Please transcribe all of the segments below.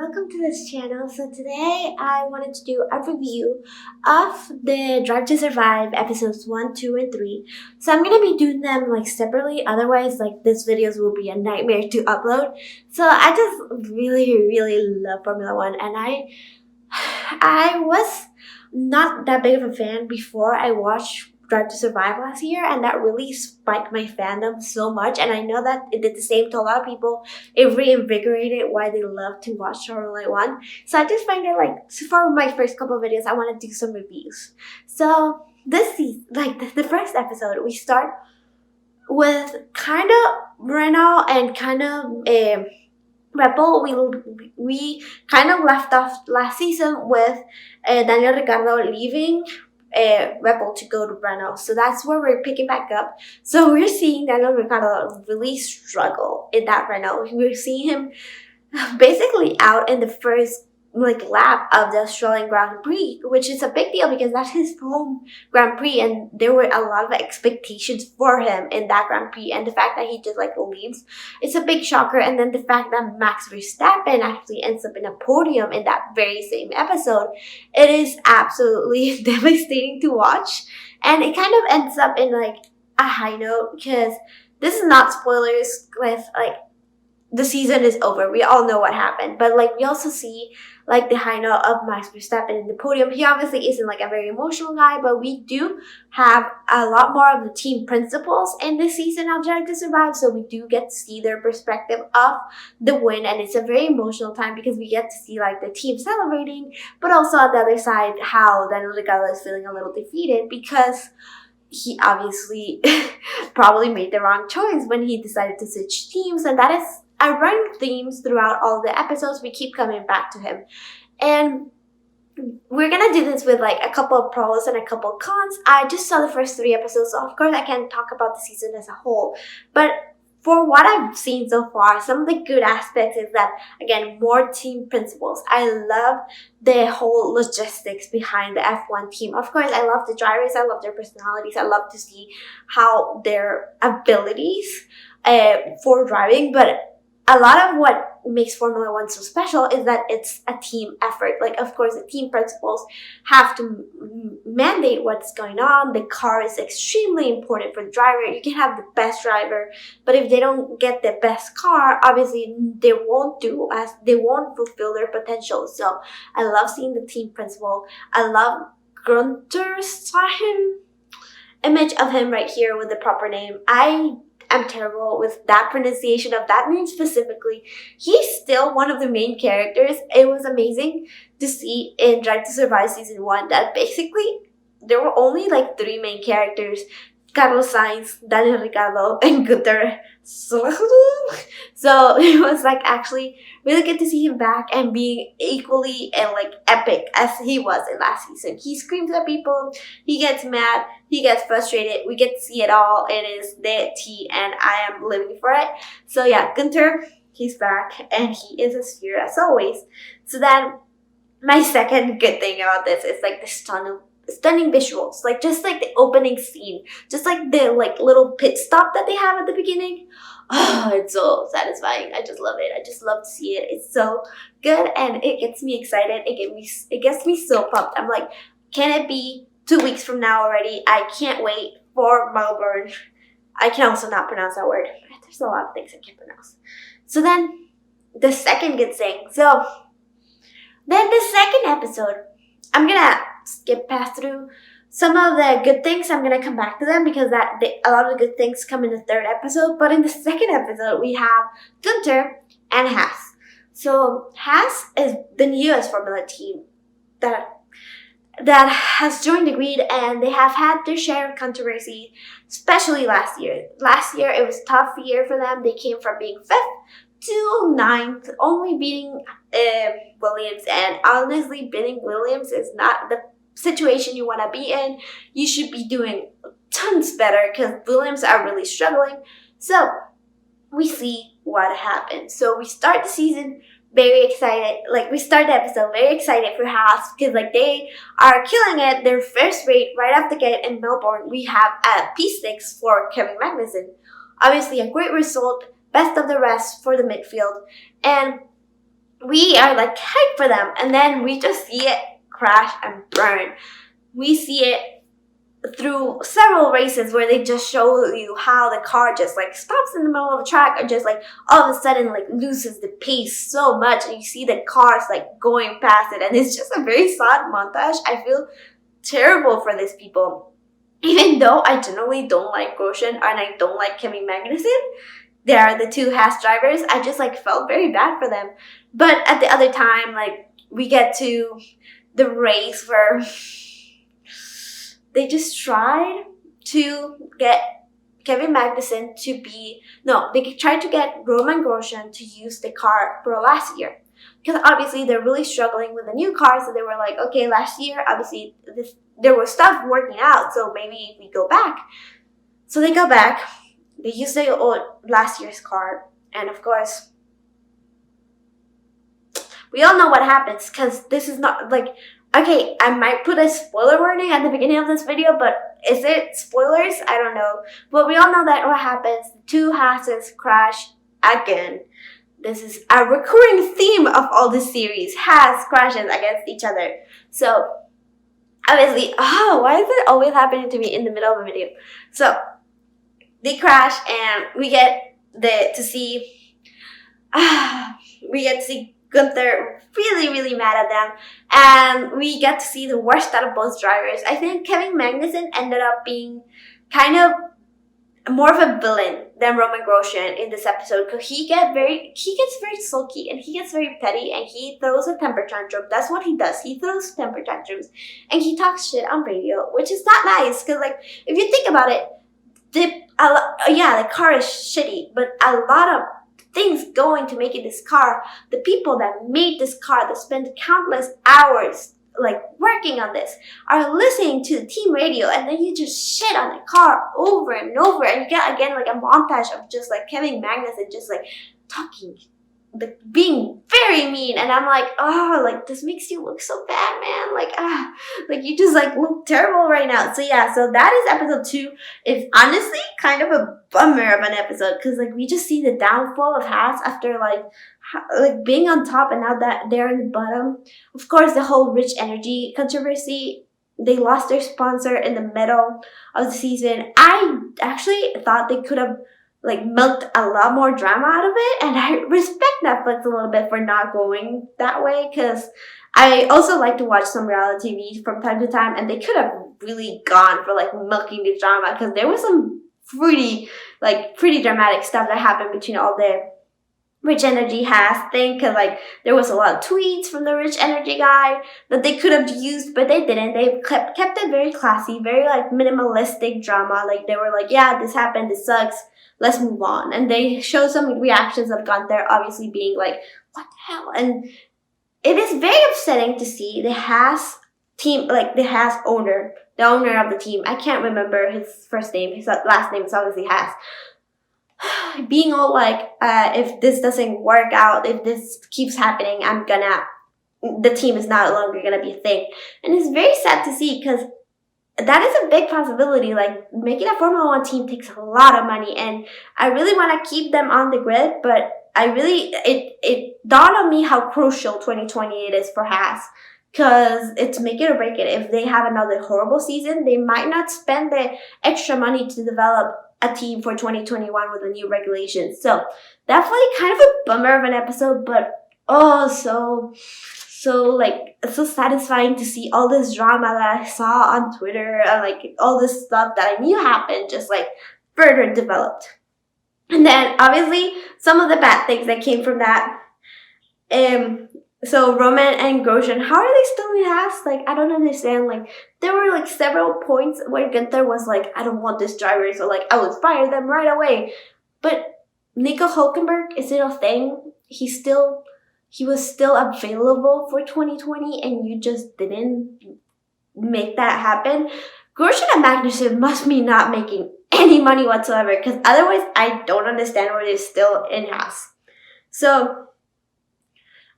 welcome to this channel. So today I wanted to do a review of the Drive to Survive episodes 1, 2, and 3. So I'm going to be doing them separately, otherwise this videos will be a nightmare to upload. So I just really love Formula 1, and I was not that big of a fan before I watched Drive to Survive last year, and that really spiked my fandom so much. And I know that it did the same to a lot of people. It reinvigorated why they love to watch Formula 1. So I just find it for my first couple of videos, I want to do some reviews. So this season, the first episode, we start with kind of Renault and kind of Red Bull. We kind of left off last season with Daniel Ricciardo leaving Red Bull to go to Renault. So that's where we're picking back up. So we're seeing Daniel Ricciardo really struggle in that Renault. We're seeing him basically out in the first lap of the Australian Grand Prix, which is a big deal because that's his home Grand Prix, and there were a lot of expectations for him in that Grand Prix, and the fact that he just leaves, it's a big shocker. And then the fact that Max Verstappen actually ends up in a podium in that very same episode, it is absolutely devastating to watch. And it kind of ends up in a high note, because this is not spoilers with the season is over. We all know what happened. But we also see the high note of Max Verstappen in the podium. He obviously isn't a very emotional guy, but we do have a lot more of the team principles in this season of Drive to Survive. So we do get to see their perspective of the win, and it's a very emotional time because we get to see the team celebrating, but also on the other side how Daniel Ricciardo is feeling a little defeated because he obviously probably made the wrong choice when he decided to switch teams, and that is a running theme throughout all the episodes. We keep coming back to him, and we're gonna do this with a couple of pros and a couple of cons. I just saw the first 3 episodes, so of course I can't talk about the season as a whole, but for what I've seen so far, some of the good aspects is that, again, more team principles. I love the whole logistics behind the F1 team. Of course, I love the drivers. I love their personalities. I love to see how their abilities for driving. But a lot of what makes Formula 1 so special is that it's a team effort. Of course, the team principles have to mandate what's going on. The car is extremely important for the driver. You can have the best driver, but if they don't get the best car, obviously they won't fulfill their potential. So I love seeing the team principle. I love Gunter's image of him right here with the proper name. I'm terrible with that pronunciation of that name specifically. He's still one of the main characters. It was amazing to see in Drive to Survive Season 1 that basically there were only 3 main characters: Carlos Sainz, Daniel Ricciardo, and Gunter. So it was actually really good to see him back and being equally and epic as he was in last season. He screams at people, he gets mad, he gets frustrated. We get to see it all. It is the tea, and I am living for it. So yeah, Gunter, he's back, and he is as here as always. So then my second good thing about this is the stunning visuals, just the opening scene, just the little pit stop that they have at the beginning. Oh, it's so satisfying. I just love it. I just love to see it. It's so good, and it gets me excited. It gets me so pumped. I'm can it be 2 weeks from now already? I can't wait for Melbourne. I can also not pronounce that word. There's a lot of things I can't pronounce. So then the second good thing. So then the second episode, I'm gonna skip past through some of the good things. I'm gonna come back to them because a lot of the good things come in the third episode. But in the second episode, we have Gunter and Haas. So Haas is the newest Formula team that has joined the grid, and they have had their share of controversy, especially last year. Last year, it was a tough year for them. They came from being 5th to 9th, only beating Williams. And honestly, beating Williams is not the situation you want to be in. You should be doing tons better because Williams are really struggling. So we see what happened. So we start the season very excited. We start the episode very excited for Haas because they are killing it. Their first race right off the gate in Melbourne, we have a P6 for Kevin Magnussen. Obviously a great result, best of the rest for the midfield. And we are like hyped for them, and then we just see it crash and burn. We see it through several races where they just show you how the car just like stops in the middle of a track, or just like all of a sudden like loses the pace so much, and you see the cars like going past it, and it's just a very sad montage. I feel terrible for these people. Even though I generally don't like Grosjean and I don't like Kevin Magnussen, they are the two Haas drivers. I just like felt very bad for them. But at the other time, like we get to the race where they just tried to get Kevin Magnussen to be they tried to get Roman Grosjean to use the car for last year. Because obviously they're really struggling with the new car, so they were like, okay, last year obviously there was stuff working out, so maybe we go back. So they go back, they use the old last year's car, and of course, we all know what happens, because this is not like, okay, I might put a spoiler warning at the beginning of this video, but is it spoilers? I don't know. But we all know that what happens, the two Haas's crash again. This is a recurring theme of all this series. Haas crashes against each other. So, obviously, why is it always happening to me in the middle of a video? So, they crash, and we get to see Gunther really, really mad at them, and we get to see the worst out of both drivers. I think Kevin Magnussen ended up being kind of more of a villain than Roman Grosjean in this episode, because he gets very sulky, and he gets very petty, and he throws a temper tantrum. That's what he does. He throws temper tantrums, and he talks shit on radio, which is not nice, because like if you think about it, the car is shitty, but a lot of things going to making this car, the people that made this car, that spent countless hours like working on this, are listening to the team radio, and then you just shit on the car over and over, and you get again like a montage of just like Kevin Magnussen just like talking, like being very mean, and I'm like, like this makes you look so bad, man, like you just like look terrible right now. So yeah, so that is episode 2. It's honestly kind of a bummer of an episode, because like we just see the downfall of Haas after like being on top, and now that they're in the bottom. Of course, the whole Rich Energy controversy, they lost their sponsor in the middle of the season. I actually thought they could have like milked a lot more drama out of it, and I respect Netflix a little bit for not going that way, because I also like to watch some reality TV from time to time, and they could have really gone for like milking the drama, because there was some pretty dramatic stuff that happened between all the Rich Energy Haas thing, because like there was a lot of tweets from the Rich Energy guy that they could have used, but they didn't. They kept it very classy, very like minimalistic drama. Like they were like, yeah, this happened, this sucks, let's move on. And they showed some reactions of Gunther obviously being like, what the hell? And it is very upsetting to see the Haas team, like the Haas owner, the owner of the team. I can't remember his first name. His last name is obviously Haas. Being all like, if this doesn't work out, if this keeps happening, the team is no longer gonna be a thing. And it's very sad to see, because that is a big possibility. Like making a Formula 1 team takes a lot of money, and I really want to keep them on the grid, but it dawned on me how crucial 2020 it is for Haas, because it's make it or break it. If they have another horrible season, they might not spend the extra money to develop a team for 2021 with the new regulations. So definitely kind of a bummer of an episode, but so satisfying to see all this drama that I saw on Twitter, and like all this stuff that I knew happened just like further developed. And then obviously some of the bad things that came from that. So Roman and Grosjean, how are they still in Haas? Like, I don't understand. Like, there were like several points where Gunther was like, I don't want this driver, so like I would fire them right away. But Nico Hülkenberg, is it a thing? He was still available for 2020, and you just didn't make that happen. Grosjean and Magnussen must be not making any money whatsoever, because otherwise I don't understand why they're still in Haas. So,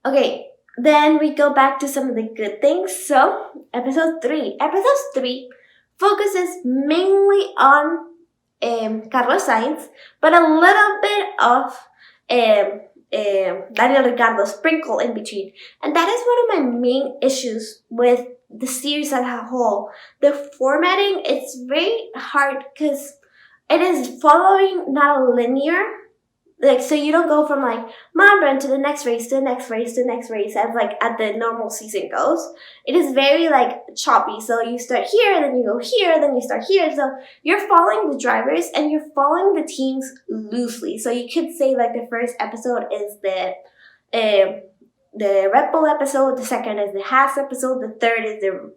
okay, then we go back to some of the good things. So, episode 3. Episode 3 focuses mainly on Carlos Sainz, but a little bit of Daniel Ricciardo sprinkle in between. And that is one of my main issues with the series as a whole. The formatting, it's very hard because it is following not a linear, like, so you don't go from like Marlboro to the next race to the next race to the next race as like at the normal season goes. It is very like choppy. So you start here, then you go here, then you start here. So you're following the drivers and you're following the teams loosely. So you could say like the first episode is the Red Bull episode, the second is the Haas episode, the third is the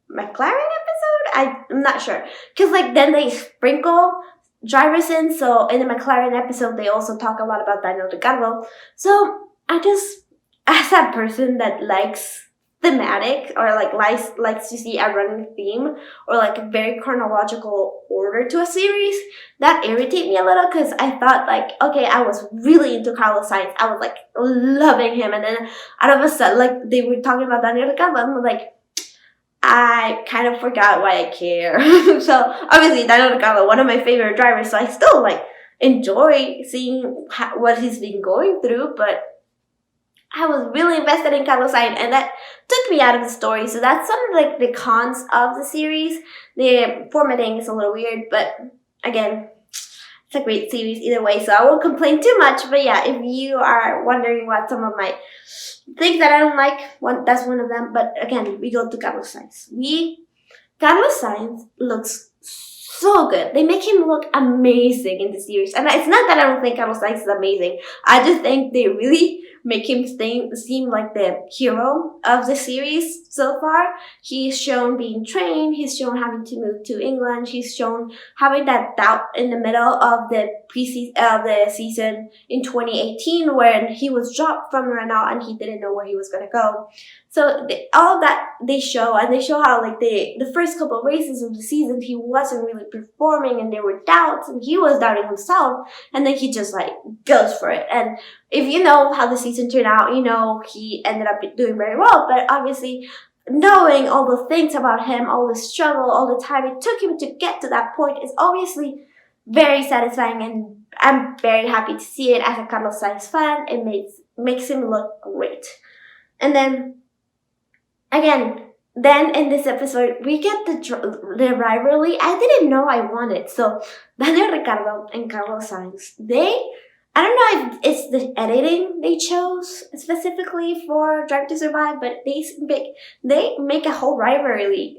McLaren episode. I'm not sure because like then they sprinkle drivers in. So in the McLaren episode, they also talk a lot about Daniel Ricciardo. So I just, as a person that likes thematic or like likes to see a running theme or like a very chronological order to a series, that irritated me a little because I thought like, okay, I was really into Carlos Sainz. I was like loving him, and then out of a sudden, like they were talking about Daniel Ricciardo, I'm like, I kind of forgot why I care. So obviously Daniel Ricciardo, one of my favorite drivers, so I still like enjoy seeing what he's been going through, but I was really invested in Carlos Sainz, and that took me out of the story. So that's some of like the cons of the series. The formatting is a little weird, but again, it's a great series either way, so I won't complain too much. But yeah, if you are wondering what some of my things that I don't like, that's one of them. But again, we go to Carlos Sainz. Carlos Sainz looks so good. They make him look amazing in the series. And it's not that I don't think Carlos Sainz is amazing. I just think they really make him seem like the hero of the series so far. He's shown being trained. He's shown having to move to England. He's shown having that doubt in the middle of the season in 2018 when he was dropped from Renault and he didn't know where he was going to go. So all of that they show, and they show how like the first couple of races of the season he wasn't really performing and there were doubts and he was doubting himself, and then he just like goes for it. And if you know how the season turned out, you know he ended up doing very well, but obviously knowing all the things about him, all the struggle, all the time it took him to get to that point is obviously very satisfying, and I'm very happy to see it as a Carlos Sainz fan. It makes him look great. And then again, then in this episode, we get the rivalry I didn't know I wanted. So Daniel Ricciardo and Carlos Sainz, I don't know if it's the editing they chose specifically for Drive to Survive, but they make a whole rivalry.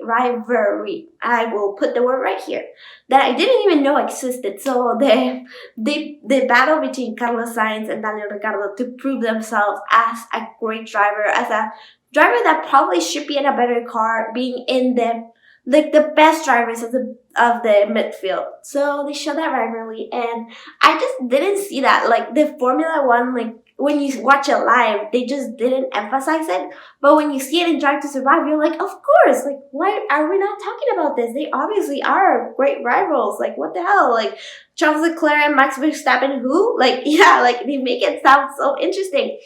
I will put the word right here that I didn't even know existed. So the battle between Carlos Sainz and Daniel Ricciardo to prove themselves as a great driver, as a driver that probably should be in a better car, being in the best drivers of the midfield. So they show that rivalry, and I just didn't see that. Like the Formula One, like when you watch it live, they just didn't emphasize it. But when you see it in Drive to Survive, you're like, of course, like why are we not talking about this? They obviously are great rivals. Like what the hell? Like Charles Leclerc and Max Verstappen, who? Like yeah, like they make it sound so interesting.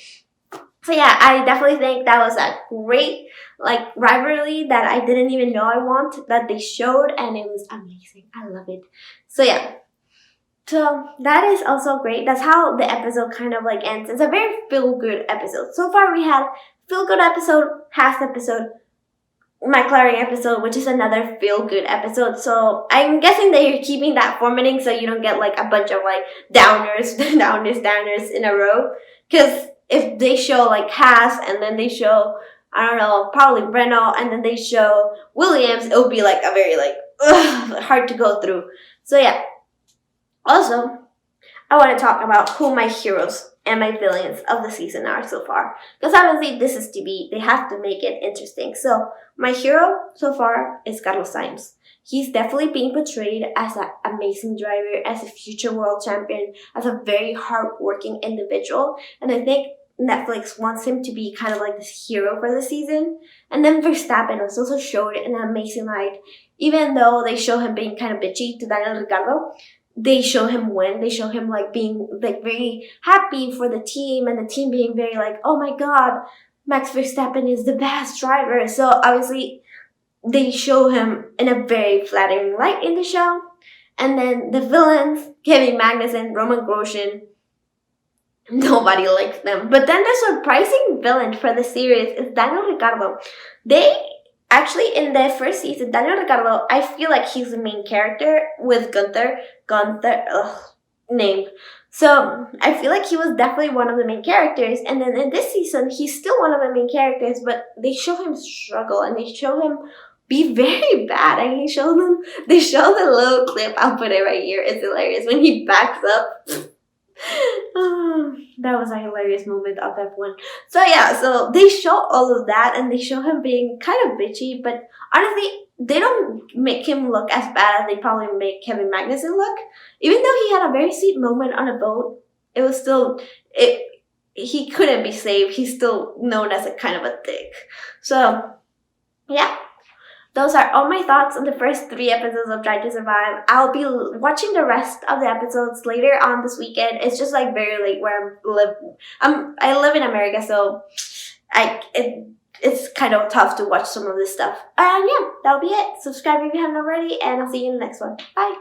So yeah, I definitely think that was a great like rivalry that I didn't even know I want, that they showed, and it was amazing. I love it. So yeah. So that is also great. That's how the episode kind of like ends. It's a very feel-good episode. So far we had feel-good episode, Haas episode, McLaren episode, which is another feel-good episode. So I'm guessing that you're keeping that formatting so you don't get like a bunch of like downers in a row. Because if they show like Haas and then they show, I don't know, probably Renault and then they show Williams, it would be like a very like hard to go through. So yeah. Also, I want to talk about who my heroes and my villains of the season are so far. Because obviously this is TV. They have to make it interesting. So my hero so far is Carlos Sainz. He's definitely being portrayed as an amazing driver, as a future world champion, as a very hardworking individual. And I think Netflix wants him to be kind of like this hero for the season. And then Verstappen was also showed in an amazing light. Even though they show him being kind of bitchy to Daniel Ricciardo, they show him win. They show him like being like very happy for the team, and the team being very like, oh my god, Max Verstappen is the best driver. So obviously they show him in a very flattering light in the show. And then the villains, Kevin Magnussen, Roman Grosjean, Nobody likes them. But then the surprising villain for the series is Daniel Ricardo. They actually, in the first season, Daniel Ricardo, I feel like he's the main character with Gunther. Gunther, name. So I feel like he was definitely one of the main characters. And then in this season, he's still one of the main characters, but they show him struggle and they show him be very bad. And they show the little clip, I'll put it right here. It's hilarious when he backs up. That was a hilarious moment of F1. So yeah, so they show all of that and they show him being kind of bitchy, but honestly, they don't make him look as bad as they probably make Kevin Magnussen look. Even though he had a very sweet moment on a boat, it was still he couldn't be saved. He's still known as a kind of a dick. So yeah, those are all my thoughts on the first 3 episodes of Drive to Survive. I'll be watching the rest of the episodes later on this weekend. It's just like very late where I live in America, so it's kind of tough to watch some of this stuff. And yeah, that'll be it. Subscribe if you haven't already, and I'll see you in the next one. Bye.